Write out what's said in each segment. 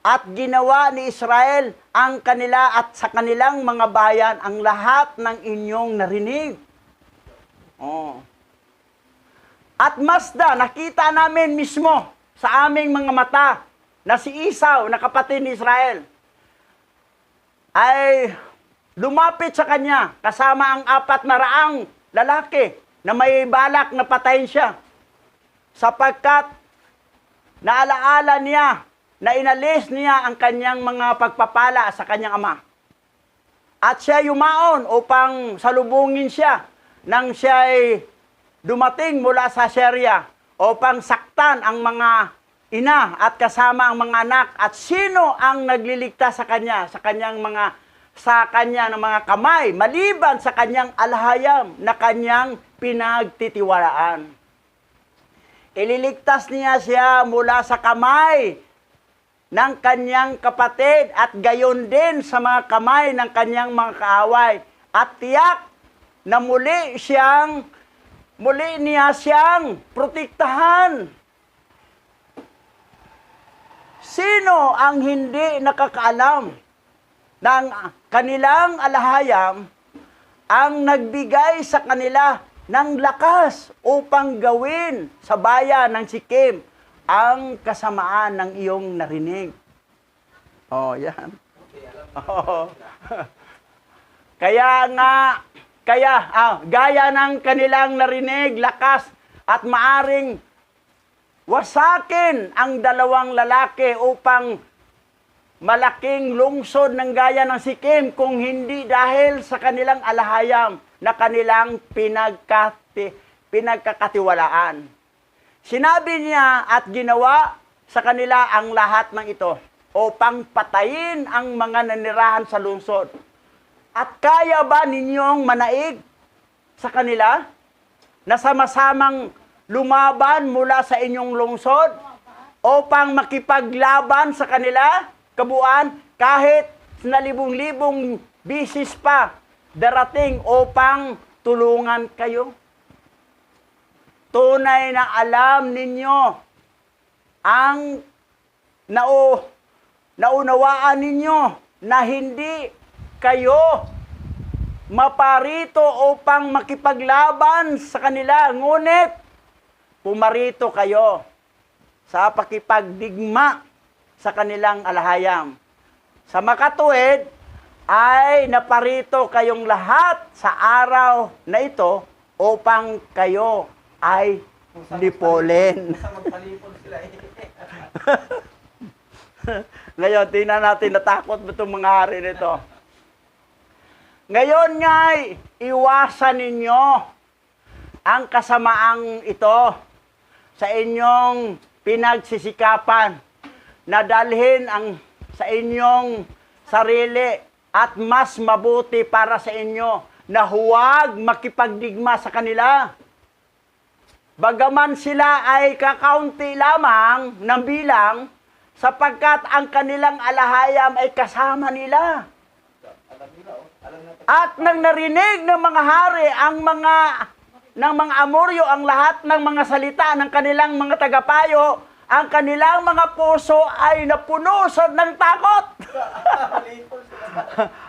at ginawa ni Israel ang kanila at sa kanilang mga bayan ang lahat ng inyong narinig. Oh. At masda, nakita namin mismo sa aming mga mata na si Esau, na kapatid ni Israel, ay lumapit sa kanya kasama ang 400 lalaki na may balak na patayin siya. Sapagkat naalaala niya na inalis niya ang kanyang mga pagpapala sa kanyang ama. At siya yumaon upang salubungin siya nang siya ay dumating mula sa Syria upang saktan ang mga ina at kasama ang mga anak. At sino ang nagliligtas sa kanya, sa kanyang ng mga kamay, maliban sa kanyang alahayam na kanyang pinagtitiwalaan. Ililigtas niya siya mula sa kamay ng kanyang kapatid at gayon din sa mga kamay ng kanyang mga kaaway. At tiyak na muli niya siyang protektahan. Sino ang hindi nakakaalam ng kanilang alahayam ang nagbigay sa kanila ng lakas upang gawin sa bayan ng Sikem ang kasamaan ng iyong narinig? Oh, yan. Oh. Gaya ng kanilang narinig, lakas at maaring wasakin ang 2 lalaki upang malaking lungsod ng gaya ng Sikem kung hindi dahil sa kanilang alahayam na kanilang pinagkakatiwalaan. Sinabi niya at ginawa sa kanila ang lahat ng ito upang patayin ang mga nanirahan sa lungsod. At kaya ba ninyong manaig sa kanila na sama-samang lumaban mula sa inyong lungsod upang makipaglaban sa kanila, kabuuan, kahit na libong-libong bisis pa darating upang tulungan kayo? Tunay na alam ninyo ang naunawaan ninyo na hindi kayo maparito upang makipaglaban sa kanila, ngunit pumarito kayo sa pakipagdigma sa kanilang alahayam. Sa makatuwid ay naparito kayong lahat sa araw na ito upang kayo ay lipolin. Ngayon, tingnan natin, natakot ba itong mga hari nito? Ngayon nga, iwasan ninyo ang kasamaang ito sa inyong pinagsisikapan na dalhin sa inyong sarili at mas mabuti para sa inyo na huwag makipagdigma sa kanila. Bagaman sila ay kakaunti lamang ng bilang, sapagkat ang kanilang alahayam ay kasama nila. At nang narinig ng mga hari ng mga Amoryo ang lahat ng mga salita ng kanilang mga tagapayo, ang kanilang mga puso ay napuno ng takot.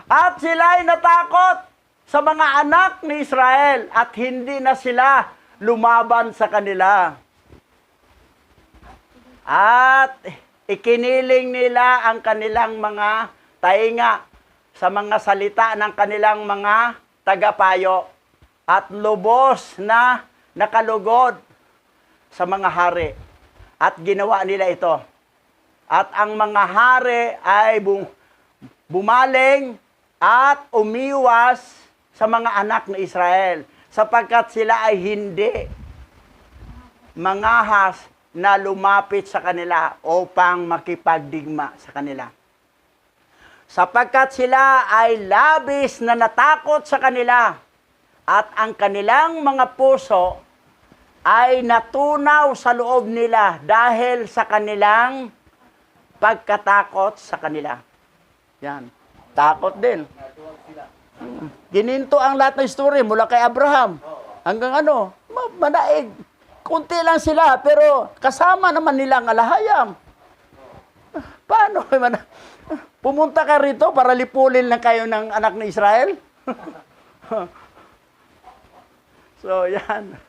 At sila ay natakot sa mga anak ni Israel at hindi na sila lumaban sa kanila. At ikiniling nila ang kanilang mga tainga sa mga salita ng kanilang mga tagapayo at lubos na nakalugod sa mga hari. At ginawa nila ito. At ang mga hari ay bumaling at umiwas sa mga anak ng Israel, sapagkat sila ay hindi mangahas na lumapit sa kanila upang makipagdigma sa kanila. Sapagkat sila ay labis na natakot sa kanila at ang kanilang mga puso ay natunaw sa loob nila dahil sa kanilang pagkatakot sa kanila. Yan. Takot din. Gininto ang lahat ng story mula kay Abraham hanggang manaig. Kunti lang sila pero kasama naman nila ang alahayam. Paano? Pumunta ka rito para lipulin lang kayo ng anak ni Israel? So, yan.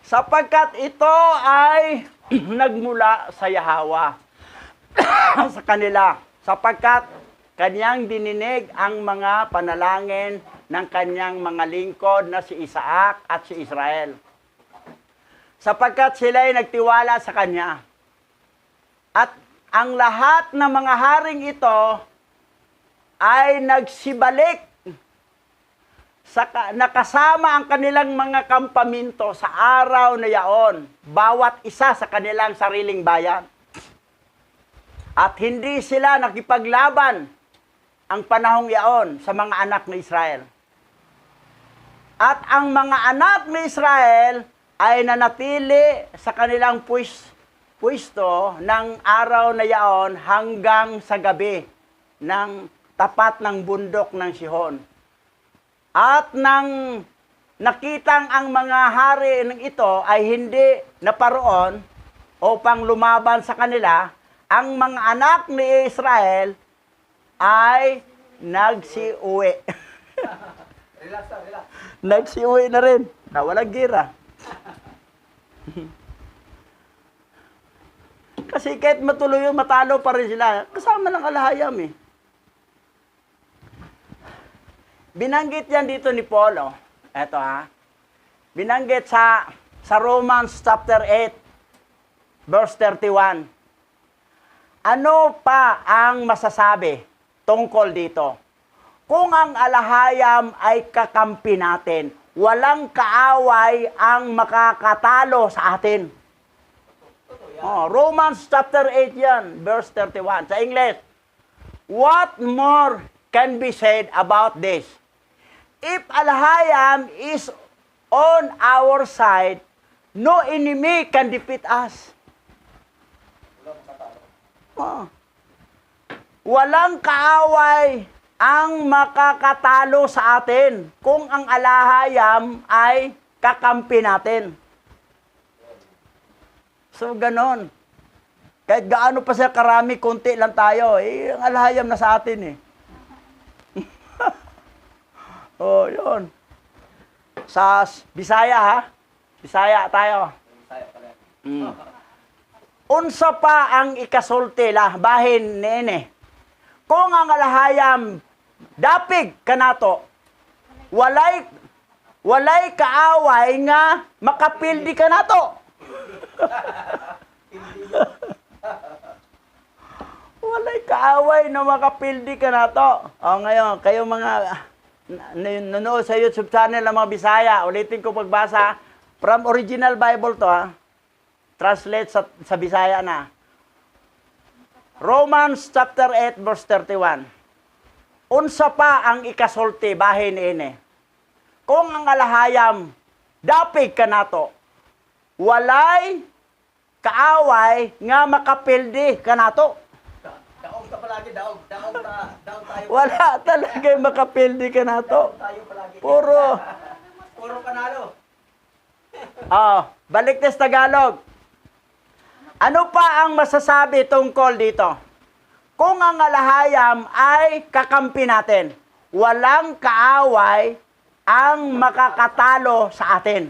Sapagkat ito ay nagmula sa Yahawa sa kanila. Sapagkat kanyang dininig ang mga panalangin ng kanyang mga lingkod na si Isaac at si Israel. Sapagkat sila'y nagtiwala sa kanya. At ang lahat ng mga haring ito ay nagsibalik nakasama ang kanilang mga kampaminto sa araw na yaon, bawat isa sa kanilang sariling bayan. At hindi sila nakipaglaban ang panahong yaon sa mga anak ni Israel. At ang mga anak ni Israel ay nanatili sa kanilang pwesto ng araw na yaon hanggang sa gabi ng tapat ng bundok ng Sihon. At nang nakitang ang mga hari ng ito ay hindi naparoon upang lumaban sa kanila, ang mga anak ni Israel ay nagsiuwi. Relax. Nagsiuwi na rin. Nawalang gira. Kasi kahit matuloy yung matalo pa rin sila, kasama ng alahayam eh. Binanggit yan dito ni Paul, oh. Eto ha. Binanggit sa Romans chapter 8, verse 31. Ano pa ang masasabi tungkol dito? Kung ang alahayam ay kakampi natin, walang kaaway ang makakatalo sa atin. Oh, Romans chapter 8 yan, verse 31. Sa English, what more can be said about this? If alahayam is on our side, no enemy can defeat us. Oh. Walang kaaway ang makakatalo sa atin kung ang alahayam ay kakampi natin. So, ganon. Kahit gaano pa siya karami, konti lang tayo. Eh, ang alahayam na sa atin eh. Oh, yun. Sa Bisaya, ha? Bisaya tayo. Unsa pa ang ikasulti lah, bahin nene. Kung ang alahayam, dapig kanato, walay kaaway nga makapildi kanato. Walay kaaway na makapildi kanato. O ngayon, kayo mga nanonood sa YouTube channel ng mga Bisaya, ulitin ko pagbasa from original Bible to ha. Translate sa Bisaya na. Romans chapter 8 verse 31. Unsa pa ang ikasulti bahin ini? Kung ang alahayam dapig kanato, walay kaaway nga makapildi kanato. Daog ka palagi, daog tayo. Wala talaga makapildi kanato. Tayo palagi. Puro panalo. Balik na sa Tagalog. Ano pa ang masasabi tungkol dito? Kung ang alahayam ay kakampi natin, walang kaaway ang makakatalo sa atin.